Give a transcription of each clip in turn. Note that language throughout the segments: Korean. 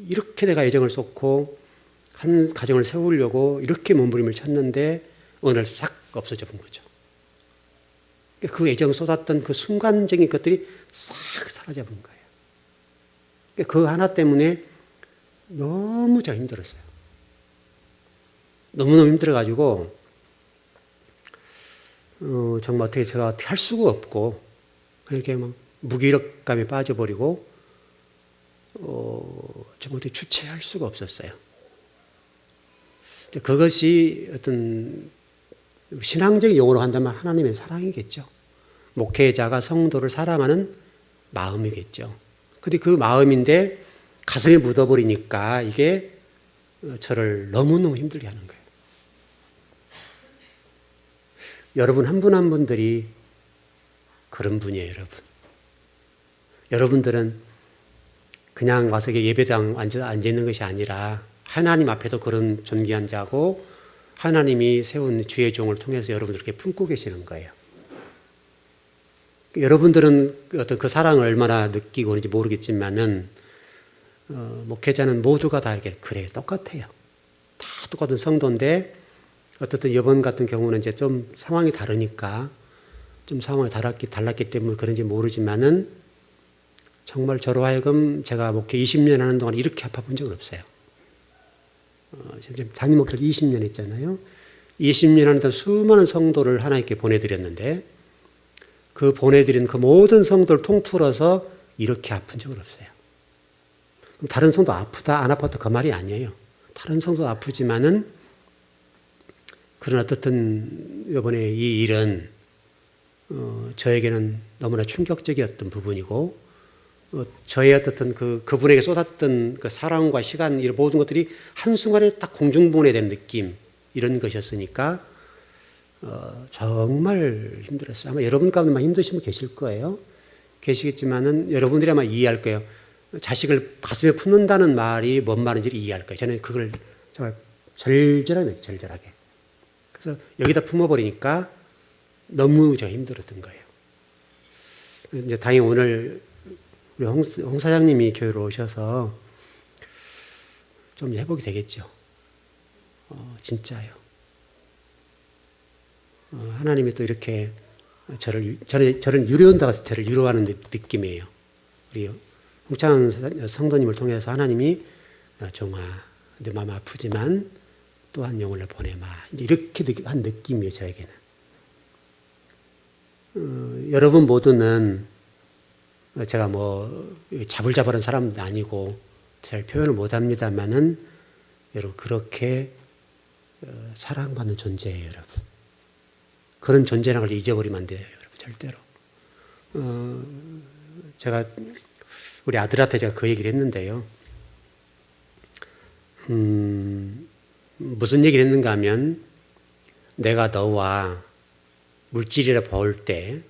이렇게 내가 애정을 쏟고 한 가정을 세우려고 이렇게 몸부림을 쳤는데 어느 날 싹 없어져 본 거죠. 그 애정 쏟았던 그 순간적인 것들이 싹 사라져 본 거예요. 그 하나 때문에 너무 제가 힘들었어요. 너무너무 힘들어가지고 정말 제가 어떻게 할 수가 없고 이렇게 막 무기력감에 빠져버리고 정말 어떻게 주체할 수가 없었어요. 그것이 어떤 신앙적인 용어로 한다면 하나님의 사랑이겠죠. 목회자가 성도를 사랑하는 마음이겠죠. 근데 그 마음인데 가슴에 묻어버리니까 이게 저를 너무너무 힘들게 하는 거예요. 여러분 한 분 한 분들이 그런 분이에요, 여러분. 여러분들은 그냥 와서 예배당 앉아 있는 것이 아니라 하나님 앞에도 그런 존귀한 자고 하나님이 세운 주의 종을 통해서 여러분들 이렇게 품고 계시는 거예요. 여러분들은 어떤 그 사랑을 얼마나 느끼고 있는지 모르겠지만은 목회자는 모두가 다 이렇게 그래요. 똑같아요. 다 똑같은 성도인데 어떻든 이번 같은 경우는 이제 좀 상황이 다르니까 좀 상황이 달랐기 때문에 그런지 모르지만은 정말 저로 하여금 제가 목회 20년 하는 동안 이렇게 아파본 적은 없어요. 지금 단임 목회를 20년 했잖아요. 20년 하는 동안 수많은 성도를 하나님께 보내드렸는데 그 보내드린 그 모든 성도를 통틀어서 이렇게 아픈 적은 없어요. 다른 성도 아프다 안 아팠다 그 말이 아니에요. 다른 성도 아프지만은 그러나 어떻든 이번에 이 일은 저에게는 너무나 충격적이었던 부분이고 저의 어떻든 그분에게 쏟았던 그 사랑과 시간 이런 모든 것들이 한순간에 딱 공중분해된 느낌 이런 것이었으니까 정말 힘들었어요. 아마 여러분 가운데만 힘드신 분 계실 거예요. 계시겠지만은 여러분들이 아마 이해할 거예요. 자식을 가슴에 품는다는 말이 뭔 말인지를 이해할 거예요. 저는 그걸 정말 절절하게. 그래서 여기다 품어버리니까 너무 제가 힘들었던 거예요. 이제 다행히 오늘 우리 홍 사장님이 교회로 오셔서 좀 회복이 되겠죠. 진짜요. 하나님이 또 이렇게 저를 위로한다고 저를 위로하는 느낌이에요. 우리 홍찬 성도님을 통해서 하나님이 종아, 내 마음 아프지만 또한 영혼을 보내마. 이렇게 한 느낌이에요, 저에게는. 여러분 모두는 제가 뭐 자불자불한 사람도 아니고 잘 표현을 못합니다만은 여러분 그렇게 사랑받는 존재예요, 여러분. 그런 존재라는 걸 잊어버리면 안 돼요, 여러분. 절대로. 제가 우리 아들한테 제가 그 얘기를 했는데요. 무슨 얘기를 했는가 하면 내가 너와 물질이라 벌 때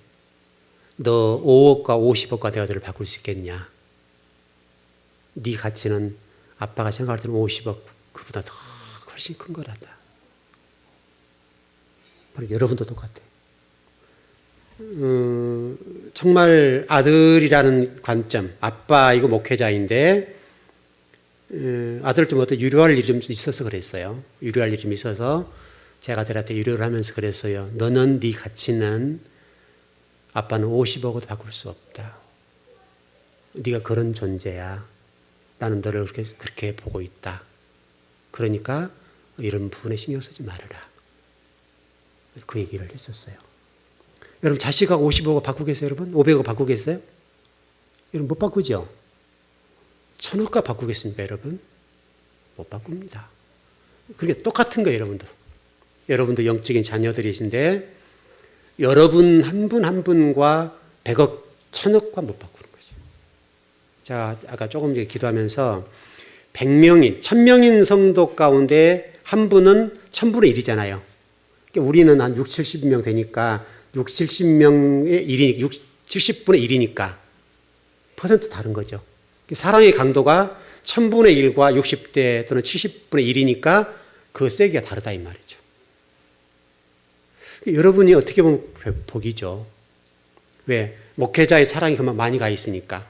너 5억과 50억과 대화들을 바꿀 수 있겠냐? 네 가치는 아빠가 생각할 때는 50억 그보다 더 훨씬 큰 거란다. 바로 여러분도 똑같아요. 정말 아들이라는 관점, 아빠이고 목회자인데 아들을 좀 어떤 유료할 일이 좀 있어서 그랬어요. 유료할 일이 좀 있어서 제가 아들한테 유료를 하면서 그랬어요. 너는 네 가치는 아빠는 50억으로 바꿀 수 없다. 네가 그런 존재야. 나는 너를 그렇게 보고 있다. 그러니까 이런 부분에 신경 쓰지 말아라. 그 얘기를 했었어요. 여러분 자식하고 50억을 바꾸겠어요, 여러분? 500억 바꾸겠어요? 여러분 못 바꾸죠? 1000억과 바꾸겠습니까, 여러분? 못 바꿉니다. 그게 똑같은 거예요, 여러분도. 여러분도 영적인 자녀들이신데 여러분 한 분 한 분과 100억, 1000억과 못 바꾸는 거죠. 제가 아까 조금 전에 기도하면서 100명인, 1000명인 성도 가운데 한 분은 1000분의 1이잖아요. 그러니까 우리는 한 60, 70명 되니까 60, 70명의 1이니까 70분의 1이니까 퍼센트 다른 거죠. 사랑의 강도가 1000분의 1과 60대 또는 70분의 1이니까 그 세기가 다르다 이 말이죠. 여러분이 어떻게 보면 복이죠. 왜? 목회자의 사랑이 그만 많이 가 있으니까.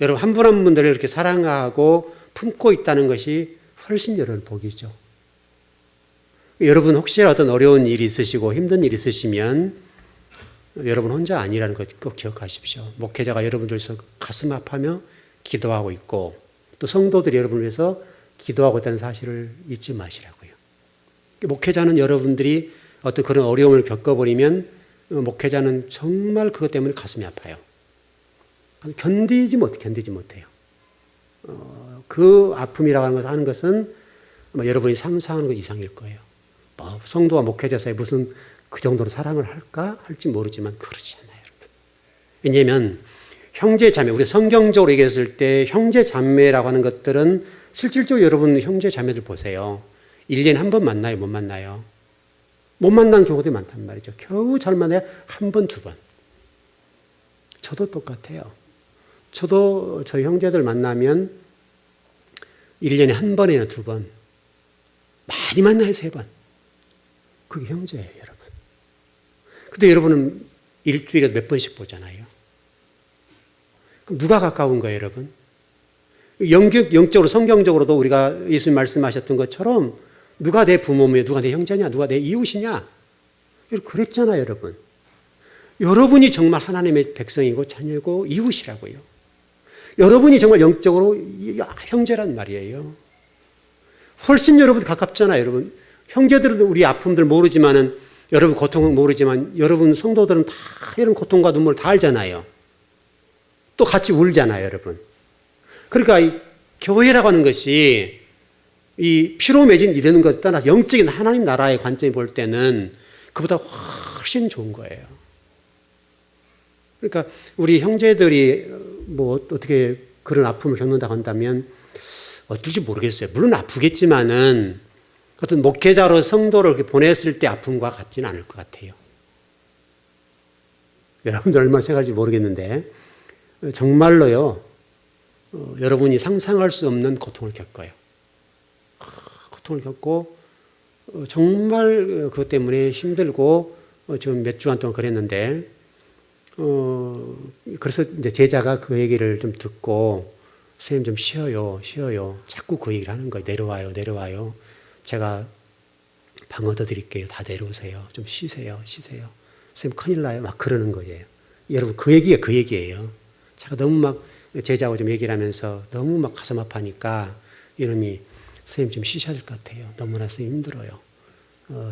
여러분 한 분 한 분들을 이렇게 사랑하고 품고 있다는 것이 훨씬 여러분 복이죠. 여러분 혹시 어떤 어려운 일이 있으시고 힘든 일이 있으시면 여러분 혼자 아니라는 것 꼭 기억하십시오. 목회자가 여러분들 위해서 가슴 아파하며 기도하고 있고 또 성도들이 여러분을 위해서 기도하고 있다는 사실을 잊지 마시라고요. 목회자는 여러분들이 어떤 그런 어려움을 겪어버리면 목회자는 정말 그것 때문에 가슴이 아파요. 견디지 못해요. 그 아픔이라고 하는 것은 여러분이 상상하는 것 이상일 거예요. 성도와 목회자 사이에 무슨 그 정도로 사랑을 할까? 할지 모르지만 그렇지 않아요. 왜냐하면 형제 자매, 우리 성경적으로 얘기했을 때 형제 자매라고 하는 것들은 실질적으로 여러분 형제 자매들 보세요. 1년에 한 번 만나요? 못 만나요? 못 만나는 경우도 많단 말이죠. 겨우 잘 만나야 한 번, 두 번. 저도 똑같아요. 저도 저희 형제들 만나면 1년에 한 번이나 두 번. 많이 만나요, 세 번. 그게 형제예요, 여러분. 근데 여러분은 일주일에 몇 번씩 보잖아요. 그럼 누가 가까운 거예요, 여러분? 영적으로, 성경적으로도 우리가 예수님 말씀하셨던 것처럼 누가 내 부모며, 누가 내 형제냐, 누가 내 이웃이냐. 그랬잖아요, 여러분. 여러분이 정말 하나님의 백성이고 자녀고 이웃이라고요. 여러분이 정말 영적으로 형제란 말이에요. 훨씬 여러분 가깝잖아요, 여러분. 형제들은 우리 아픔들 모르지만은, 여러분 고통은 모르지만, 여러분 성도들은 다 이런 고통과 눈물을 다 알잖아요. 또 같이 울잖아요, 여러분. 그러니까 이 교회라고 하는 것이 이 피로 맺은 이르는 것 떠나서 영적인 하나님 나라의 관점이 볼 때는 그보다 훨씬 좋은 거예요. 그러니까 우리 형제들이 뭐 어떻게 그런 아픔을 겪는다고 한다면 어떨지 모르겠어요. 물론 아프겠지만은 어떤 목회자로 성도를 이렇게 보냈을 때 아픔과 같지는 않을 것 같아요. 여러분들 얼마나 생각할지 모르겠는데 정말로요. 여러분이 상상할 수 없는 고통을 겪어요. 고통을 겪고 정말 그것 때문에 힘들고 지금 몇 주간 동안 그랬는데 그래서 이제 제자가 그 얘기를 좀 듣고 선생님 좀 쉬어요. 자꾸 그 얘기를 하는 거예요. 내려와요. 제가 방 얻어드릴게요. 다 내려오세요. 좀 쉬세요. 선생님 큰일 나요. 막 그러는 거예요. 여러분 그 얘기가 그 얘기예요. 제가 너무 막 제자하고 좀 얘기를 하면서 너무 막 가슴 아파하니까 이놈이 선생님 좀 쉬셔야 될 것 같아요. 너무나 선생님 힘들어요.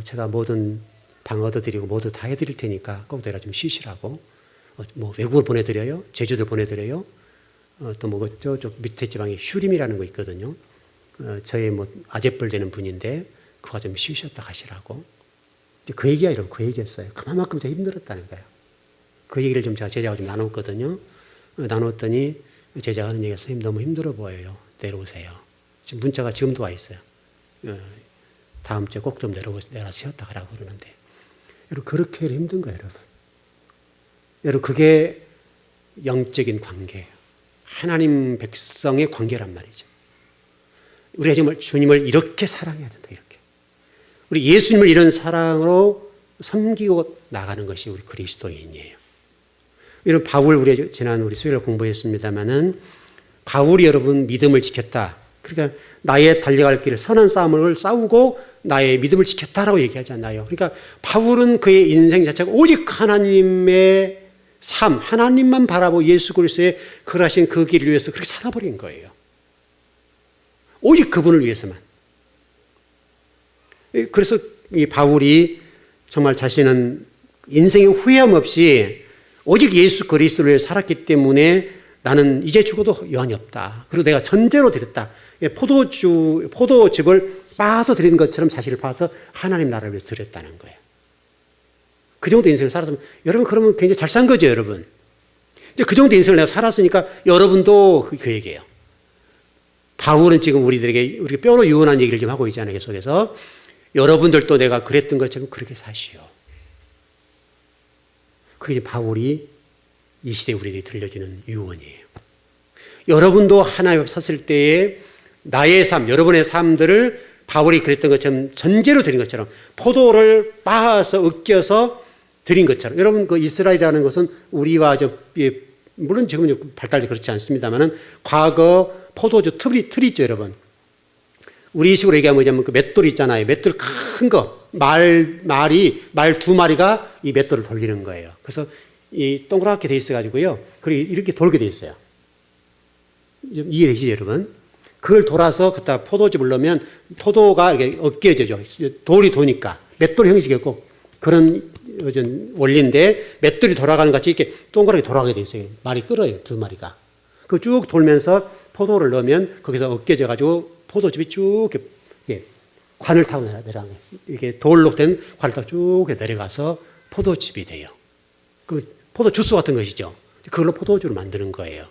제가 뭐든 방 얻어드리고 뭐든 다 해드릴 테니까 꼭 내가 좀 쉬시라고. 뭐 외국을 보내드려요? 제주도 보내드려요? 또 뭐 저쪽 밑에 지방에 휴림이라는 거 있거든요. 저의 뭐 아재뻘 되는 분인데 그가 좀 쉬셨다 가시라고. 그 얘기가 이런 그 얘기였어요. 그만큼 제가 힘들었다는 거예요. 그 얘기를 좀 제가 제자하고 좀 나눴거든요. 나눴더니 제자가 하는 얘기가 선생님 너무 힘들어 보여요. 내려오세요. 지금 문자가 지금도 와 있어요. 다음 주에 꼭 좀 내려 쉬었다 가라고 그러는데. 여러분 그렇게 힘든 거예요, 여러분. 여러분 그게 영적인 관계예요. 하나님 백성의 관계란 말이죠. 우리가 정말 주님을 이렇게 사랑해야 된다. 이렇게. 우리 예수님을 이런 사랑으로 섬기고 나가는 것이 우리 그리스도인이에요. 이런 바울 우리 지난 우리 수요일에 공부했습니다마는 바울이 여러분 믿음을 지켰다. 그러니까 나의 달려갈 길을 선한 싸움을 싸우고 나의 믿음을 지켰다라고 얘기하잖아요. 그러니까 바울은 그의 인생 자체가 오직 하나님의 삶, 하나님만 바라보고 예수 그리스도의 그러하신 그 길을 위해서 그렇게 살아버린 거예요. 오직 그분을 위해서만. 그래서 이 바울이 정말 자신은 인생의 후회함 없이 오직 예수 그리스도를 위해 살았기 때문에 나는 이제 죽어도 여한이 없다. 그리고 내가 전제로 드렸다. 포도즙을 빻아서 드리는 것처럼 자신을 빻아서 하나님 나라를 위해서 드렸다는 거예요. 그 정도 인생을 살았으면 여러분 그러면 굉장히 잘 산 거죠, 여러분. 이제 그 정도 인생을 내가 살았으니까 여러분도 그 얘기예요. 바울은 지금 우리들에게 우리가 뼈로 유언한 얘기를 좀 하고 있잖아요, 계속해서. 여러분들도 내가 그랬던 것처럼 그렇게 사시오. 그게 바울이 이 시대에 우리에게 들려주는 유언이에요. 여러분도 하나님 앞에 섰을 때에 나의 삶, 여러분의 삶들을 바울이 그랬던 것처럼 전제로 드린 것처럼 포도를 빻아서 으깨어서 드린 것처럼. 여러분 그 이스라엘이라는 것은 우리와 물론 지금은 발달이 그렇지 않습니다만은 과거 포도주 틀이 있죠, 여러분. 우리 식으로 얘기하면 뭐냐면 그 맷돌 있잖아요. 맷돌 큰 거. 말 두 마리가 이 맷돌을 돌리는 거예요. 그래서 이 동그랗게 돼 있어가지고요. 그리고 이렇게 돌게 돼 있어요. 이해되시죠, 여러분? 그걸 돌아서 그따 포도즙을 넣으면 포도가 이렇게 으깨져죠. 돌이 도니까. 맷돌 형식이었고 그런 원리인데 맷돌이 돌아가는 같이 이렇게 동그랗게 돌아가게 돼 있어요. 말이 끌어요, 두 마리가. 그 쭉 돌면서 포도를 넣으면 거기서 으깨져가지고 포도즙이 쭉 이렇게 관을 타고 내려가요. 이게 돌로 된 관을 타고 쭉 내려가서 포도즙이 돼요. 그 포도 주스 같은 것이죠. 그걸로 포도주를 만드는 거예요.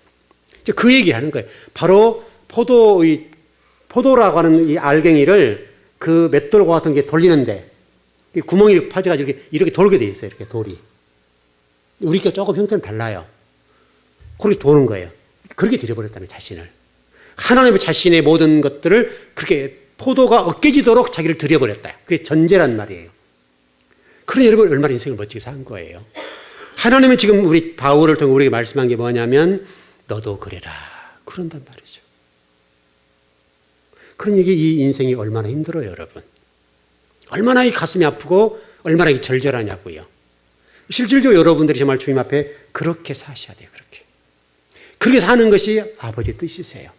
그 얘기하는 거예요. 바로 포도라고 하는 이 알갱이를 그 맷돌과 같은 게 돌리는데 구멍이 파져가지고 이렇게 돌게 돼 있어요. 이렇게 돌이. 우리가 조금 형태는 달라요. 그렇게 도는 거예요. 그렇게 들여버렸다는 자신을. 하나님의 자신의 모든 것들을 그렇게 포도가 으깨지도록 자기를 들여버렸다. 그게 전제란 말이에요. 그러니 여러분 얼마나 인생을 멋지게 산 거예요. 하나님은 지금 우리 바울을 통해 우리에게 말씀한 게 뭐냐면 너도 그래라. 그런단 말이죠. 그러니 이 인생이 얼마나 힘들어요, 여러분. 얼마나 이 가슴이 아프고 얼마나 이 절절하냐고요. 실질적으로 여러분들이 정말 주님 앞에 그렇게 사셔야 돼요. 그렇게 사는 것이 아버지의 뜻이세요.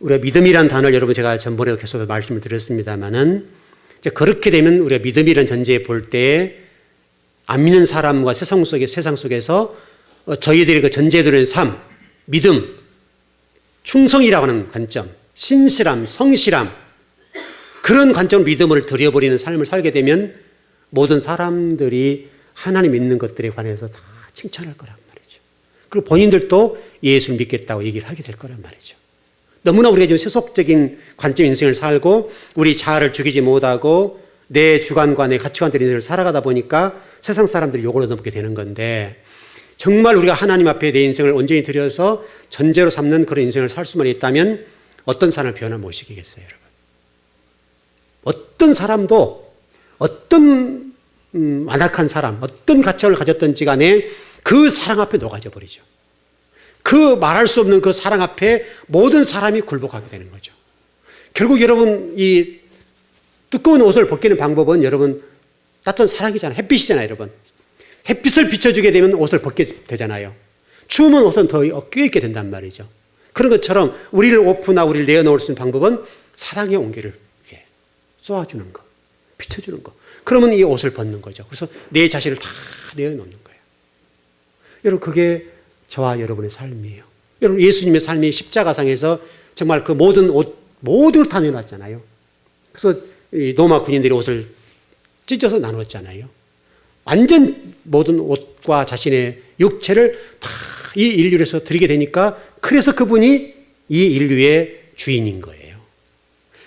우리가 믿음이란 단어를 여러분 제가 전번에도 계속 말씀을 드렸습니다만은 그렇게 되면 우리가 믿음이란 전제에 볼 때 안 믿는 사람과 세상 속에서 저희들의 그 전제되는 삶, 믿음, 충성이라고 하는 관점, 신실함, 성실함 그런 관점으로 믿음을 들여버리는 삶을 살게 되면 모든 사람들이 하나님 믿는 것들에 관해서 다 칭찬할 거란 말이죠. 그리고 본인들도 예수를 믿겠다고 얘기를 하게 될 거란 말이죠. 너무나 우리가 지금 세속적인 관점 인생을 살고 우리 자아를 죽이지 못하고 내 주관과 내 가치관들의 인생을 살아가다 보니까 세상 사람들이 욕을 얻어먹게 되는 건데 정말 우리가 하나님 앞에 내 인생을 온전히 들여서 전제로 삼는 그런 인생을 살 수만 있다면 어떤 사람을 변화 못 시키겠어요, 여러분. 어떤 사람도 어떤 완악한 사람, 어떤 가치관을 가졌던지 간에 그 사랑 앞에 녹아져 버리죠. 그 말할 수 없는 그 사랑 앞에 모든 사람이 굴복하게 되는 거죠. 결국 여러분 이 두꺼운 옷을 벗기는 방법은 여러분 따뜻한 사랑이잖아요. 햇빛이잖아요, 여러분. 햇빛을 비춰주게 되면 옷을 벗게 되잖아요. 추우면 옷은 더 껴있게 된단 말이죠. 그런 것처럼 우리를 오프나 우리를 내어놓을 수 있는 방법은 사랑의 온기를 쏘아주는 거, 비춰주는 거. 그러면 이 옷을 벗는 거죠. 그래서 내 자신을 다 내어놓는 거예요. 여러분 그게 저와 여러분의 삶이에요. 여러분 예수님의 삶이 십자가상에서 정말 그 모든 옷, 모두를 다 내놨잖아요. 그래서 이 로마 군인들이 옷을 찢어서 나눴잖아요. 완전 모든 옷과 자신의 육체를 다 이 인류에서 드리게 되니까 그래서 그분이 이 인류의 주인인 거예요.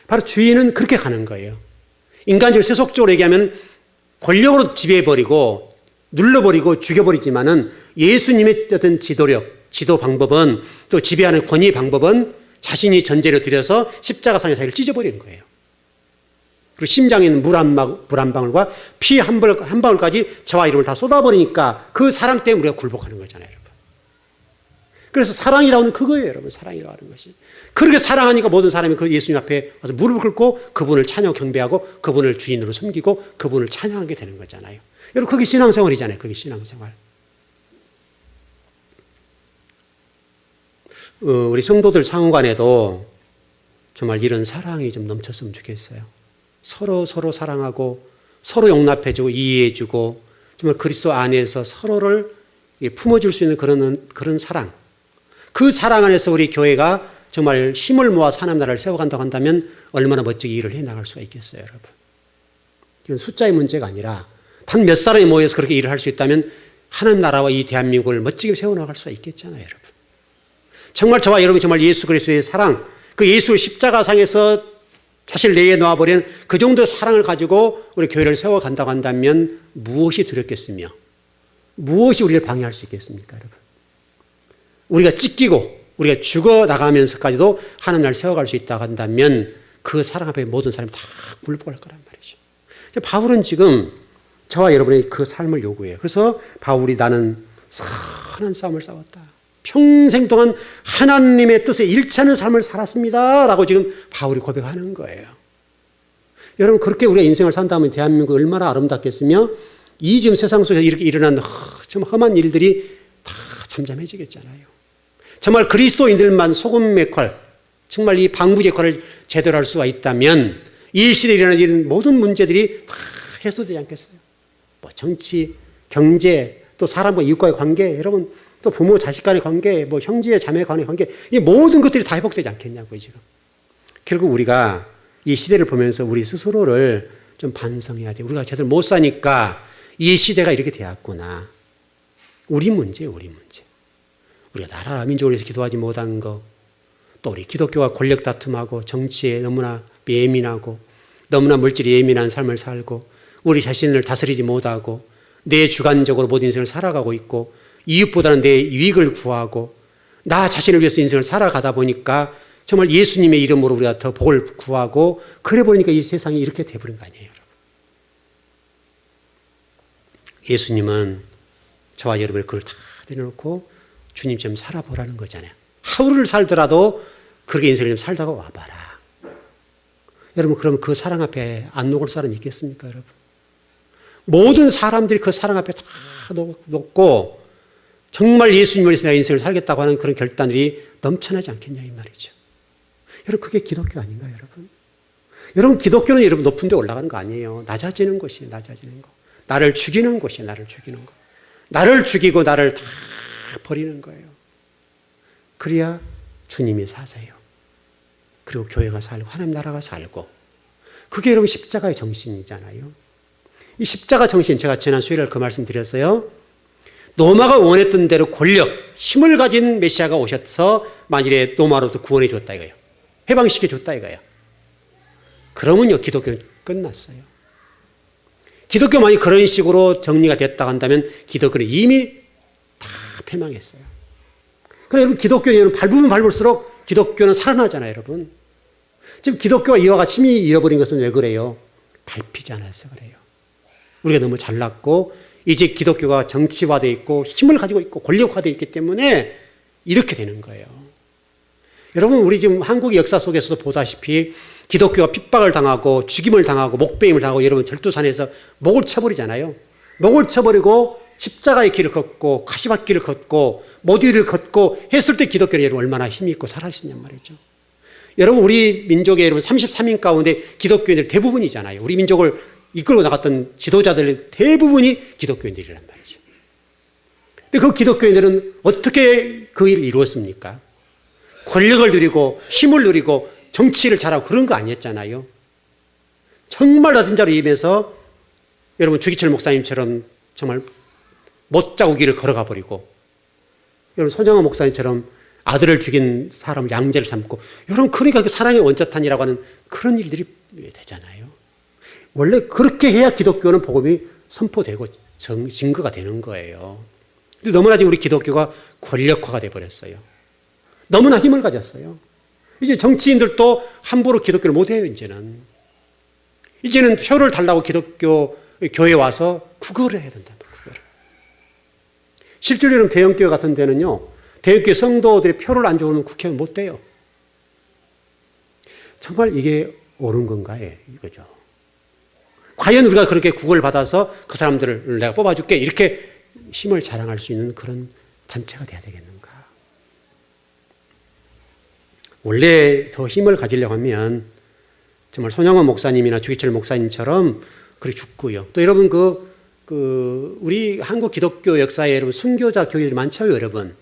바로 주인은 그렇게 가는 거예요. 인간적으로 세속적으로 얘기하면 권력으로 지배해버리고 눌러버리고 죽여버리지만은 예수님의 어떤 지도 방법은 또 지배하는 권위의 방법은 자신이 전제로 들여서 십자가상에 자기를 찢어버리는 거예요. 그리고 심장에 있는 물 한 방울과 피 한 방울까지 저와 이름을 다 쏟아버리니까 그 사랑 때문에 우리가 굴복하는 거잖아요, 여러분. 그래서 사랑이라고 하는 그거예요, 여러분. 사랑이라고 하는 것이. 그렇게 사랑하니까 모든 사람이 그 예수님 앞에 와서 무릎을 꿇고 그분을 찬양 경배하고 그분을 주인으로 섬기고 그분을 찬양하게 되는 거잖아요. 여러분 그게 신앙생활이잖아요. 그게 신앙생활. 우리 성도들 상호간에도 정말 이런 사랑이 좀 넘쳤으면 좋겠어요. 서로 사랑하고 서로 용납해주고 이해해주고 정말 그리스도 안에서 서로를 품어줄 수 있는 그런 사랑. 그 사랑 안에서 우리 교회가 정말 힘을 모아 하나님 나라를 세워간다고 한다면 얼마나 멋지게 일을 해나갈 수가 있겠어요, 여러분. 이건 숫자의 문제가 아니라 단 몇 사람이 모여서 그렇게 일을 할 수 있다면 하나님 나라와 이 대한민국을 멋지게 세워나갈 수가 있겠잖아요, 여러분. 정말 저와 여러분이 정말 예수 그리스도의 사랑, 그 예수의 십자가상에서 자신을 내놓아버린 그 정도의 사랑을 가지고 우리 교회를 세워간다고 한다면 무엇이 두렵겠으며 무엇이 우리를 방해할 수 있겠습니까, 여러분. 우리가 찢기고 우리가 죽어나가면서까지도 하나님 나라를 세워갈 수 있다고 한다면 그 사랑 앞에 모든 사람이 다 굴복할 거란 말이죠. 바울은 지금 저와 여러분의 그 삶을 요구해요. 그래서 바울이 나는 선한 싸움을 싸웠다. 평생 동안 하나님의 뜻에 일치하는 삶을 살았습니다. 라고 지금 바울이 고백하는 거예요. 여러분, 그렇게 우리가 인생을 산다면 대한민국 얼마나 아름답겠으며 이 지금 세상 속에서 이렇게 일어난 좀 험한 일들이 다 잠잠해지겠잖아요. 정말 그리스도인들만 소금 역할, 정말 이 방부 역할을 제대로 할 수가 있다면 이 시대에 일어나는 이런 모든 문제들이 다 해소되지 않겠어요. 뭐 정치, 경제, 또 사람과 이웃과의 관계, 여러분 또 부모 자식 간의 관계, 뭐 형제 자매 간의 관계, 이 모든 것들이 다 회복되지 않겠냐고요 지금. 결국 우리가 이 시대를 보면서 우리 스스로를 좀 반성해야 돼요. 우리가 제대로 못 사니까 이 시대가 이렇게 되었구나. 우리 문제예요, 우리 문제. 우리가 나라 민족을 위해서 기도하지 못한 거, 또 우리 기독교와 권력 다툼하고 정치에 너무나 예민하고 너무나 물질에 예민한 삶을 살고 우리 자신을 다스리지 못하고 내 주관적으로 모든 인생을 살아가고 있고 이웃보다는 내 이익을 구하고 나 자신을 위해서 인생을 살아가다 보니까 정말 예수님의 이름으로 우리가 더 복을 구하고 그래 보니까 이 세상이 이렇게 돼버린 거 아니에요, 여러분. 예수님은 저와 여러분을 그걸 다 내려놓고 주님처럼 살아보라는 거잖아요. 하루를 살더라도 그렇게 인생을 좀 살다가 와봐라. 여러분, 그러면 그 사랑 앞에 안 녹을 사람이 있겠습니까, 여러분? 모든 사람들이 그 사랑 앞에 다 녹고 정말 예수님을 위해서 내가 인생을 살겠다고 하는 그런 결단들이 넘쳐나지 않겠냐 이 말이죠. 여러분, 그게 기독교 아닌가요, 여러분? 여러분, 기독교는 여러분 높은 데 올라가는 거 아니에요. 낮아지는 것이에요, 낮아지는 거. 나를 죽이는 것이에요, 나를 죽이는 거. 나를 죽이고 나를 다 버리는 거예요. 그래야 주님이 사세요. 그리고 교회가 살고 하나님 나라가 살고. 그게 여러분 십자가의 정신이잖아요. 이 십자가 정신, 제가 지난 수요일에 그 말씀 드렸어요. 로마가 원했던 대로 권력, 힘을 가진 메시아가 오셔서 만일에 로마로부터 구원해 줬다 이거예요. 해방시켜 줬다 이거예요. 그러면요, 기독교는 끝났어요. 기독교만이 그런 식으로 정리가 됐다 한다면 기독교는 이미 다 패망했어요. 그래서 여러분, 기독교는 밟으면 밟을수록 기독교는 살아나잖아요, 여러분. 지금 기독교가 이와 같이 힘이 잃어버린 것은 왜 그래요? 밟히지 않아서 그래요. 우리가 너무 잘났고 이제 기독교가 정치화되어 있고 힘을 가지고 있고 권력화되어 있기 때문에 이렇게 되는 거예요. 여러분, 우리 지금 한국의 역사 속에서도 보다시피 기독교가 핍박을 당하고 죽임을 당하고 목배임을 당하고 여러분 절두산에서 목을 쳐버리잖아요. 목을 쳐버리고 십자가의 길을 걷고 가시밭길을 걷고 모두리를 걷고 했을 때 기독교는 여러분 얼마나 힘이 있고 살아있느냐 말이죠. 여러분, 우리 민족의 여러분 33인 가운데 기독교인들 대부분이잖아요. 우리 민족을 이끌고 나갔던 지도자들 대부분이 기독교인들이란 말이죠. 근데 그 기독교인들은 어떻게 그 일을 이루었습니까? 권력을 누리고 힘을 누리고 정치를 잘하고 그런 거 아니었잖아요. 정말 낮은 자로 임해서 여러분 주기철 목사님처럼 정말 못자국이를 걸어가 버리고 여러분 손영호 목사님처럼 아들을 죽인 사람을 양제를 삼고 여러분 그러니까 그 사랑의 원자탄이라고 하는 그런 일들이 되잖아요. 원래 그렇게 해야 기독교는 복음이 선포되고 증거가 되는 거예요. 근데 너무나 지금 우리 기독교가 권력화가 돼버렸어요. 너무나 힘을 가졌어요. 이제 정치인들도 함부로 기독교를 못해요. 이제는 표를 달라고 기독교 교회에 와서 구걸을 해야 된다. 구걸. 실제로 여러분 대형교회 같은 데는요, 대형교회 성도들이 표를 안 주면 국회의원 못 돼요. 정말 이게 옳은 건가요? 이거죠. 과연 우리가 그렇게 구걸을 받아서 그 사람들을 내가 뽑아줄게 이렇게 힘을 자랑할 수 있는 그런 단체가 돼야 되겠는가? 원래 더 힘을 가지려고 하면 정말 손영원 목사님이나 주기철 목사님처럼 그렇게 죽고요. 또 여러분 우리 한국 기독교 역사에 여러분 순교자 교회들이 많죠, 여러분.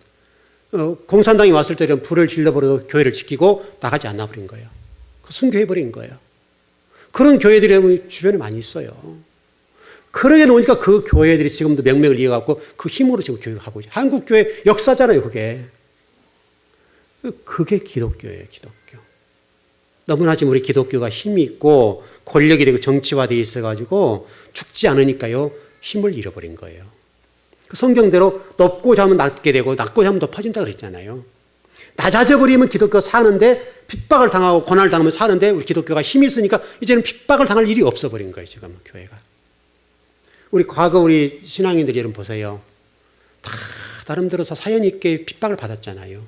공산당이 왔을 때 불을 질러버려도 교회를 지키고 나가지 않아 버린 거예요. 순교해 버린 거예요. 그런 교회들이 주변에 많이 있어요. 그러게 놓으니까 그 교회들이 지금도 명맥을 이어갖고 그 힘으로 지금 교회가 가고 있어요. 한국 교회 역사잖아요, 그게. 그게 기독교예요, 기독교. 너무나 지금 우리 기독교가 힘이 있고 권력이 되고 정치화되어 있어가지고 죽지 않으니까요, 힘을 잃어버린 거예요. 성경대로 높고자 하면 낮게 되고 낮고자 하면 높아진다 그랬잖아요. 낮아져버리면 기독교가 사는데 핍박을 당하고 고난을 당하면 사는데 우리 기독교가 힘이 있으니까 이제는 핍박을 당할 일이 없어버린 거예요, 지금 교회가. 과거 우리 신앙인들 여러분 보세요. 다 나름대로서 사연 있게 핍박을 받았잖아요.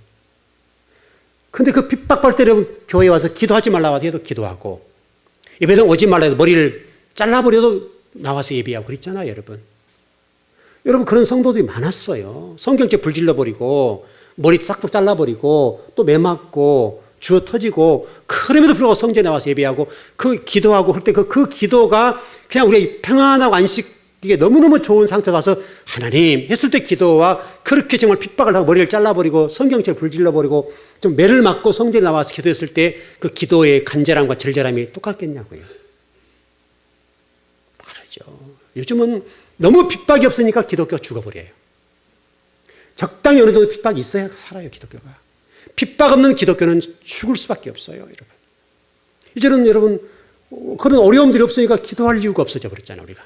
근데 그 핍박받을 때 여러분 교회에 와서 기도하지 말라고 해도 기도하고, 예배당 오지 말라 해도 머리를 잘라버려도 나와서 예배하고 그랬잖아요, 여러분. 여러분, 그런 성도들이 많았어요. 성경책 불질러버리고, 머리 싹둑 잘라버리고, 또 매맞고, 주어 터지고, 그럼에도 불구하고 성전에 나와서 예배하고, 그 기도하고 할 때 그 기도가 그냥 우리 평안하고 안식이게 너무너무 좋은 상태에 가서 하나님 했을 때 기도와 그렇게 정말 핍박을 하고 머리를 잘라버리고, 성경책 불질러버리고, 좀 매를 맞고 성전에 나와서 기도했을 때 그 기도의 간절함과 절절함이 똑같겠냐고요. 다르죠. 요즘은 너무 핍박이 없으니까 기독교가 죽어버려요. 적당히 어느 정도 핍박이 있어야 살아요, 기독교가. 핍박 없는 기독교는 죽을 수밖에 없어요, 여러분. 이제는 여러분, 그런 어려움들이 없으니까 기도할 이유가 없어져 버렸잖아요, 우리가.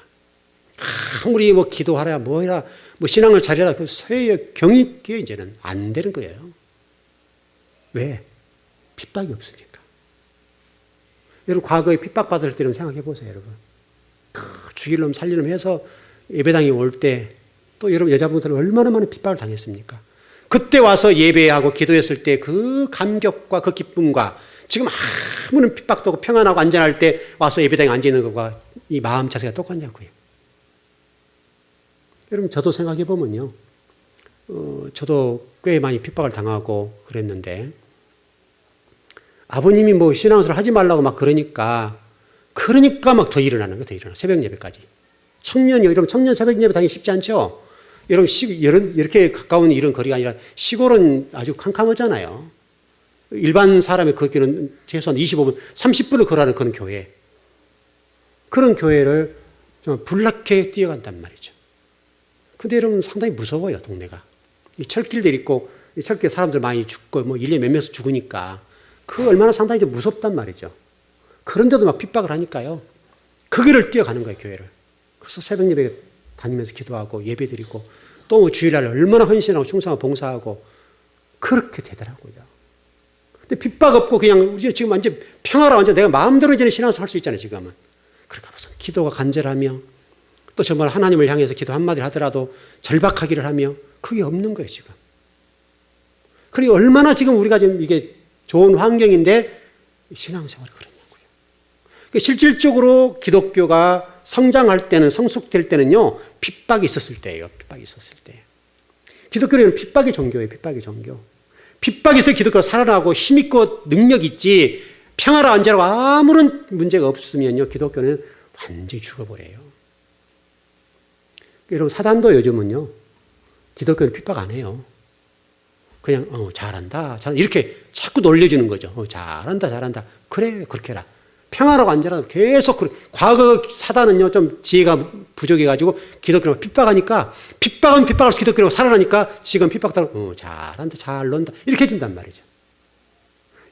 아무리 뭐 기도하라, 뭐 해라, 뭐 신앙을 잘해라, 그 서예의 경이 있게 이제는 안 되는 거예요. 왜? 핍박이 없으니까. 여러분, 과거에 핍박받을 때는 생각해 보세요, 여러분. 죽일 놈 살릴 놈 해서 예배당에 올 때 또 여러분 여자분들은 얼마나 많은 핍박을 당했습니까? 그때 와서 예배하고 기도했을 때 그 감격과 그 기쁨과 지금 아무런 핍박도 없고 평안하고 안전할 때 와서 예배당에 앉아있는 것과 이 마음 자세가 똑같냐고요. 여러분, 저도 생각해 보면요. 저도 꽤 많이 핍박을 당하고 그랬는데 아버님이 뭐 신앙생활 하지 말라고 막 그러니까 막 더 일어나는 거예요. 더 일어나. 새벽 예배까지. 청년이요. 여러분, 청년 새벽 예배 다니기 쉽지 않죠? 여러분, 이렇게 가까운 이런 거리가 아니라 시골은 아주 캄캄하잖아요. 일반 사람의 걷기는 최소한 25분, 30분을 걸어가는 그런 교회. 그런 교회를 좀 불락해 뛰어간단 말이죠. 근데 여러분, 상당히 무서워요, 동네가. 이 철길들 있고, 이 철길 사람들 많이 죽고, 뭐 1년에 몇 명씩 죽으니까, 그 얼마나 상당히 좀 무섭단 말이죠. 그런데도 막 핍박을 하니까요. 그 길을 뛰어가는 거예요, 교회를. 그래서 새벽 예배 다니면서 기도하고 예배 드리고 또 뭐 주일날 얼마나 헌신하고 충성하고 봉사하고 그렇게 되더라고요. 근데 핍박 없고 그냥 우리는 지금 완전 평화로 완전 내가 마음대로 이제 신앙생활 할 수 있잖아요, 지금은. 그러니까 무슨 기도가 간절하며 또 정말 하나님을 향해서 기도 한마디를 하더라도 절박하기를 하며 그게 없는 거예요, 지금. 그리고 얼마나 지금 우리가 지금 이게 좋은 환경인데 신앙생활이 그러냐고요. 그러니까 실질적으로 기독교가 성장할 때는, 성숙될 때는요, 핍박이 있었을 때예요. 핍박이 있었을 때. 기독교는 핍박의 종교예요. 핍박의 종교. 핍박이 있어야 기독교가 살아나고 힘있고 능력 있지, 평화로 안전하고 아무런 문제가 없으면요, 기독교는 완전히 죽어버려요. 여러분, 사단도 요즘은요, 기독교는 핍박 안 해요. 그냥 잘한다, 이렇게 자꾸 놀려주는 거죠. 잘한다. 그래, 그렇게 해라. 평화라고 안전하다. 계속 과거 사단은요, 좀 지혜가 부족해가지고 기독교를 핍박하니까 핍박은 핍박할수 기독교가 살아나니까 지금 핍박당하고 잘한다, 잘 논다 이렇게 해준단 말이죠.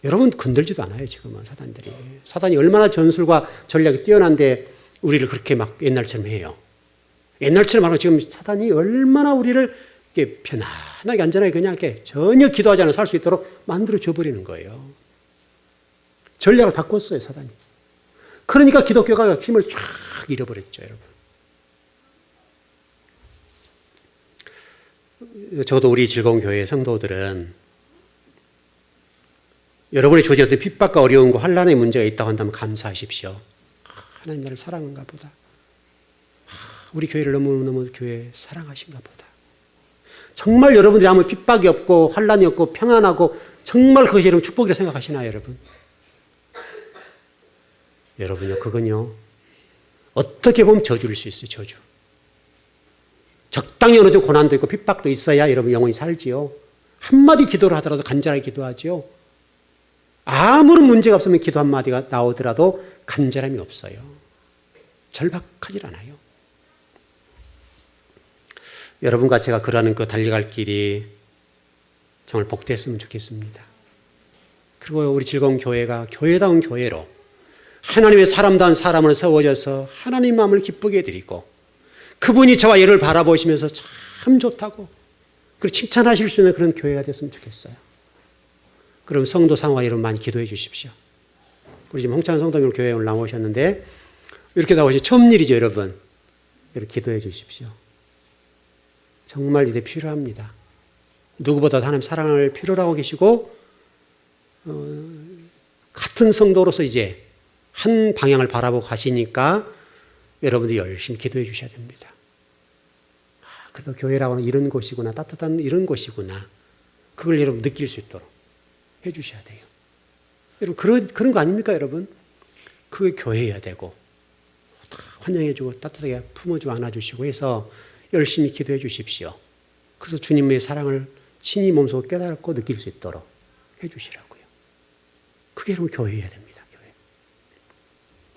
여러분, 건들지도 않아요, 지금은 사단들이. 사단이 얼마나 전술과 전략이 뛰어난데 우리를 그렇게 막 옛날처럼 해요. 옛날처럼 하고 지금 사단이 얼마나 우리를 이렇게 편안하게 안전하게 그냥 이렇게 전혀 기도하지 않아 살 수 있도록 만들어줘 버리는 거예요. 전략을 바꿨어요, 사단이. 그러니까 기독교가 힘을 쫙 잃어버렸죠, 여러분. 저도 우리 즐거운 교회 성도들은 여러분이 주어진 핍박과 어려움과 환난의 문제가 있다고 한다면 감사하십시오. 하나님 나를 사랑한가 보다. 우리 교회를 너무너무 교회 사랑하신가 보다. 정말 여러분들이 아무 핍박이 없고 환난이 없고 평안하고 정말 그것이 여러분 축복이라고 생각하시나요, 여러분? 여러분요, 그건요, 어떻게 보면 저주일 수 있어요, 저주. 적당히 어느 정도 고난도 있고 핍박도 있어야 여러분 영혼이 살지요. 한마디 기도를 하더라도 간절하게 기도하지요. 아무런 문제가 없으면 기도 한마디가 나오더라도 간절함이 없어요. 절박하질 않아요. 여러분과 제가 그러는 그 달려갈 길이 정말 복됐으면 좋겠습니다. 그리고 우리 즐거운 교회가 교회다운 교회로 하나님의 사람다운 사람으로 세워져서 하나님 마음을 기쁘게 해드리고 그분이 저와 얘를 바라보시면서 참 좋다고 그리고 칭찬하실 수 있는 그런 교회가 됐으면 좋겠어요. 그럼 성도 상화 여러분 많이 기도해 주십시오. 우리 지금 홍찬 성도님 교회에 오늘 나오셨는데 이렇게 나오시 처음 일이죠, 여러분. 여러분 기도해 주십시오. 정말 이게 필요합니다. 누구보다 하나님 사랑을 필요로 하고 계시고 같은 성도로서 이제 한 방향을 바라보고 가시니까 여러분들이 열심히 기도해 주셔야 됩니다. 그래도 교회라고는 이런 곳이구나, 따뜻한 이런 곳이구나, 그걸 여러분 느낄 수 있도록 해 주셔야 돼요. 여러분 그런 거 아닙니까 여러분? 그게 교회여야 되고 다 환영해 주고 따뜻하게 품어주고 안아주시고 해서 열심히 기도해 주십시오. 그래서 주님의 사랑을 친히 몸소 깨닫고 느낄 수 있도록 해 주시라고요. 그게 여러분 교회여야 됩니다. 교회.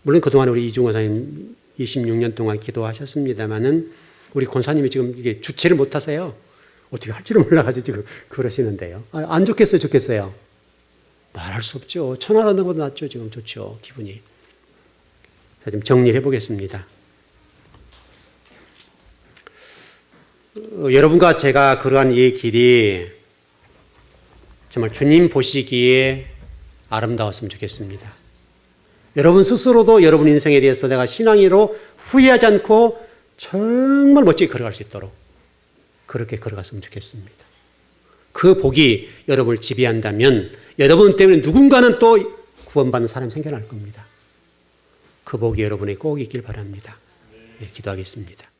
물론 그동안 우리 이중호 사님 26년 동안 기도하셨습니다마는 우리 권사님이 지금 이게 주체를 못 하세요. 어떻게 할 줄을 몰라가지고 지금 그러시는데요. 안 좋겠어요, 좋겠어요? 말할 수 없죠. 천하라는 것보다 낫죠. 지금 좋죠. 기분이. 자, 좀 정리를 해보겠습니다. 여러분과 제가 걸어간 이 길이 정말 주님 보시기에 아름다웠으면 좋겠습니다. 여러분 스스로도 여러분 인생에 대해서 내가 신앙이로 후회하지 않고 정말 멋지게 걸어갈 수 있도록 그렇게 걸어갔으면 좋겠습니다. 그 복이 여러분을 지배한다면 여러분 때문에 누군가는 또 구원받는 사람이 생겨날 겁니다. 그 복이 여러분에게 꼭 있길 바랍니다. 네, 기도하겠습니다.